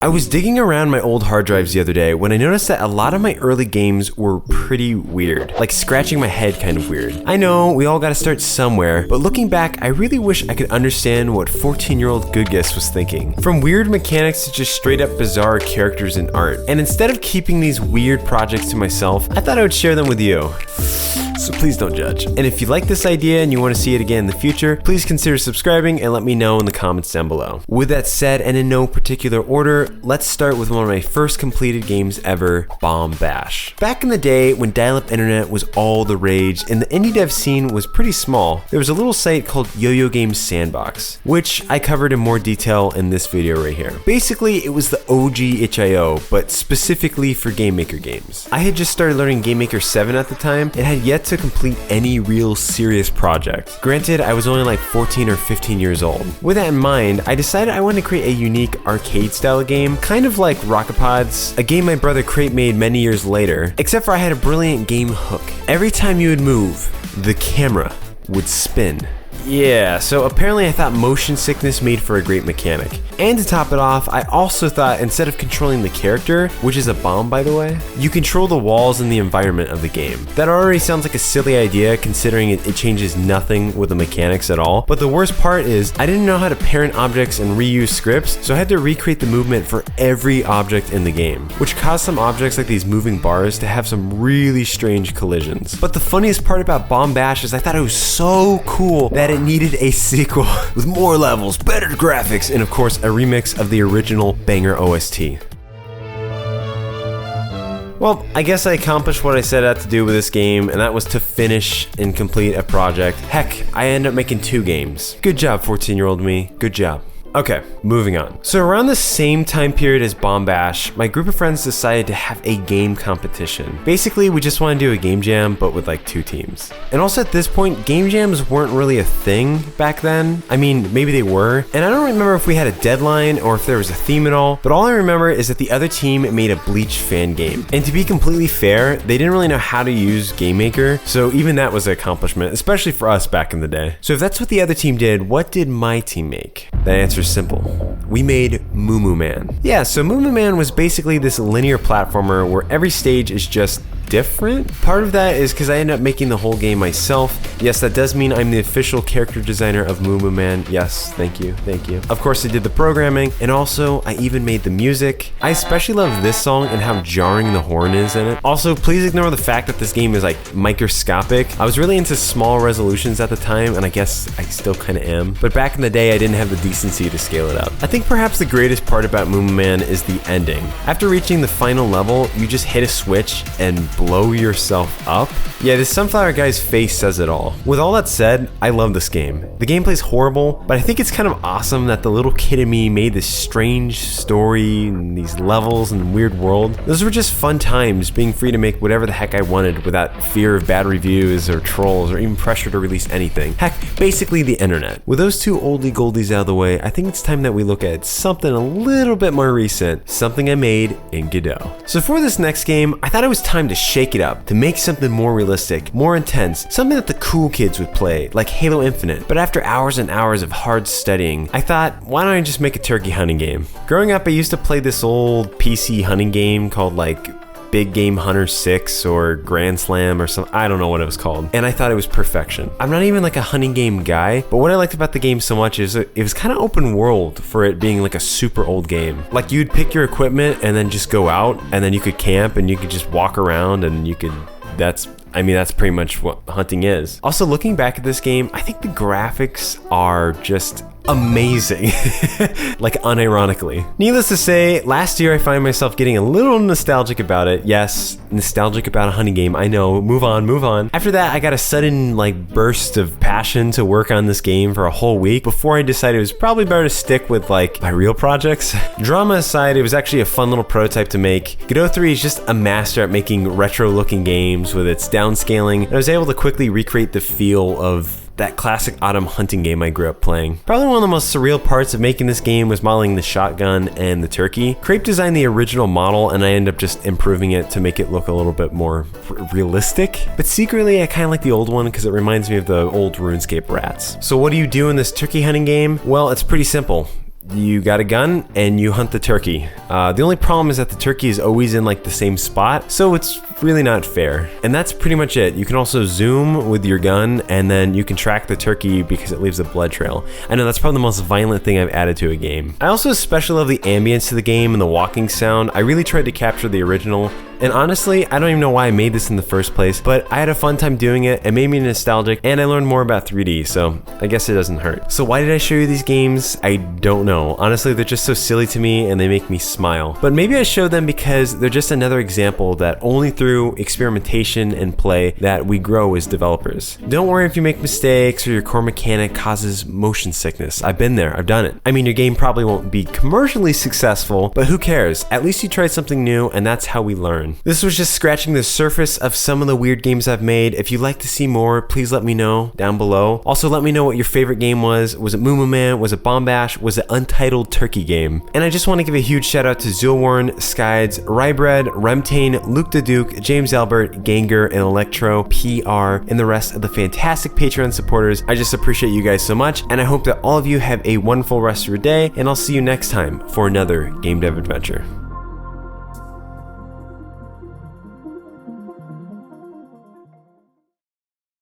I was digging around my old hard drives the other day when I noticed that a lot of my early games were pretty weird, like scratching my head kind of weird. I know, we all gotta start somewhere, but looking back, I really wish I could understand what 14-year-old Goodgis was thinking. From weird mechanics to just straight up bizarre characters and art. And instead of keeping these weird projects to myself, I thought I would share them with you. So please don't judge. And if you like this idea and you want to see it again in the future, please consider subscribing and let me know in the comments down below. With that said, and in no particular order, let's start with one of my first completed games ever, Bomb Bash. Back in the day when dial-up internet was all the rage and the indie dev scene was pretty small, there was a little site called Yo-Yo Games Sandbox, which I covered in more detail in this video right here. Basically, it was the OG itch.io, but specifically for Game Maker games. I had just started learning Game Maker 7 at the time and had yet to complete any real serious project. Granted, I was only like 14 or 15 years old. With that in mind, I decided I wanted to create a unique arcade style game, kind of like Rocket Pods, a game my brother Crate made many years later, except for I had a brilliant game hook. Every time you would move, the camera would spin. Yeah, so apparently I thought motion sickness made for a great mechanic. And to top it off, I also thought instead of controlling the character, which is a bomb by the way, you control the walls and the environment of the game. That already sounds like a silly idea considering it changes nothing with the mechanics at all, but the worst part is I didn't know how to parent objects and reuse scripts, so I had to recreate the movement for every object in the game, which caused some objects like these moving bars to have some really strange collisions. But the funniest part about Bomb Bash is I thought it was so cool that it needed a sequel with more levels, better graphics, and of course a remix of the original banger OST. Well, I guess I accomplished what I set out to do with this game, and that was to finish and complete a project. Heck, I ended up making 2 games. Good job, 14-year-old me. Good job. Okay, moving on. So around the same time period as Bomb Bash, my group of friends decided to have a game competition. Basically, we just want to do a game jam, but with like 2 teams. And also at this point, game jams weren't really a thing back then. I mean, maybe they were. And I don't remember if we had a deadline or if there was a theme at all, but all I remember is that the other team made a Bleach fan game. And to be completely fair, they didn't really know how to use Game Maker, so even that was an accomplishment, especially for us back in the day. So if that's what the other team did, what did my team make? That answer simple. We made Moo Moo Man. Yeah, so Moo Moo Man was basically this linear platformer where every stage is just different. Part of that is because I ended up making the whole game myself. Yes, that does mean I'm the official character designer of Moo Moo Man. Yes, thank you, thank you. Of course, I did the programming, and also I even made the music. I especially love this song and how jarring the horn is in it. Also, please ignore the fact that this game is like microscopic. I was really into small resolutions at the time, and I guess I still kind of am. But back in the day, I didn't have the decency to scale it up. I think perhaps the greatest part about Moo Moo Man is the ending. After reaching the final level, you just hit a switch and blow yourself up. Yeah, this sunflower guy's face says it all. With all that said, I love this game. The gameplay's horrible, but I think it's kind of awesome that the little kid in me made this strange story and these levels and weird world. Those were just fun times, being free to make whatever the heck I wanted without fear of bad reviews or trolls or even pressure to release anything. Heck, basically the internet. With those 2 oldie goldies out of the way, I think it's time that we look at something a little bit more recent, something I made in Godot. So for this next game, I thought it was time to shake it up, to make something more realistic, more intense, something that the cool kids would play, like Halo Infinite. But after hours and hours of hard studying, I thought, why don't I just make a turkey hunting game? Growing up, I used to play this old PC hunting game called like Big Game Hunter 6 or Grand Slam or something. I don't know what it was called. And I thought it was perfection. I'm not even like a hunting game guy, but what I liked about the game so much is it was kind of open world for it being like a super old game. Like you'd pick your equipment and then just go out and then you could camp and you could just walk around and you could, that's pretty much what hunting is. Also, looking back at this game, I think the graphics are just amazing, like unironically. Needless to say, last year I find myself getting a little nostalgic about it. Yes, nostalgic about a hunting game, I know, move on, move on. After that, I got a sudden like burst of passion to work on this game for a whole week before I decided it was probably better to stick with like my real projects. Drama aside, it was actually a fun little prototype to make. Godot 3 is just a master at making retro looking games with its downscaling, and I was able to quickly recreate the feel of that classic autumn hunting game I grew up playing. Probably one of the most surreal parts of making this game was modeling the shotgun and the turkey. Crepe designed the original model and I ended up just improving it to make it look a little bit more realistic. But secretly, I kind of like the old one because it reminds me of the old RuneScape rats. So what do you do in this turkey hunting game? Well, it's pretty simple. you got a gun and you hunt the turkey. The only problem is that the turkey is always in like the same spot, so it's really not fair. And that's pretty much it. You can also zoom with your gun, and then you can track the turkey because it leaves a blood trail. I know that's probably the most violent thing I've added to a game. I also especially love the ambience to the game and the walking sound. I really tried to capture the original. And honestly, I don't even know why I made this in the first place, but I had a fun time doing it. It made me nostalgic, and I learned more about 3D, so I guess it doesn't hurt. So why did I show you these games? I don't know. Honestly, they're just so silly to me, and they make me smile. But maybe I showed them because they're just another example that only through experimentation and play that we grow as developers. Don't worry if you make mistakes or your core mechanic causes motion sickness. I've been there, I've done it. I mean, your game probably won't be commercially successful, but who cares? At least you tried something new, and that's how we learn. This was just scratching the surface of some of the weird games I've made. If you'd like to see more, please let me know down below. Also, let me know what your favorite game was. Was it Moo Moo Man? Was it Bomb Bash? Was it Untitled Turkey Game? And I just want to give a huge shout out to Zulwarn, Skides, Rybread, Remtain, Luke the Duke, James Albert, Ganger, and Electro, PR, and the rest of the fantastic Patreon supporters. I just appreciate you guys so much, and I hope that all of you have a wonderful rest of your day, and I'll see you next time for another Game Dev Adventure.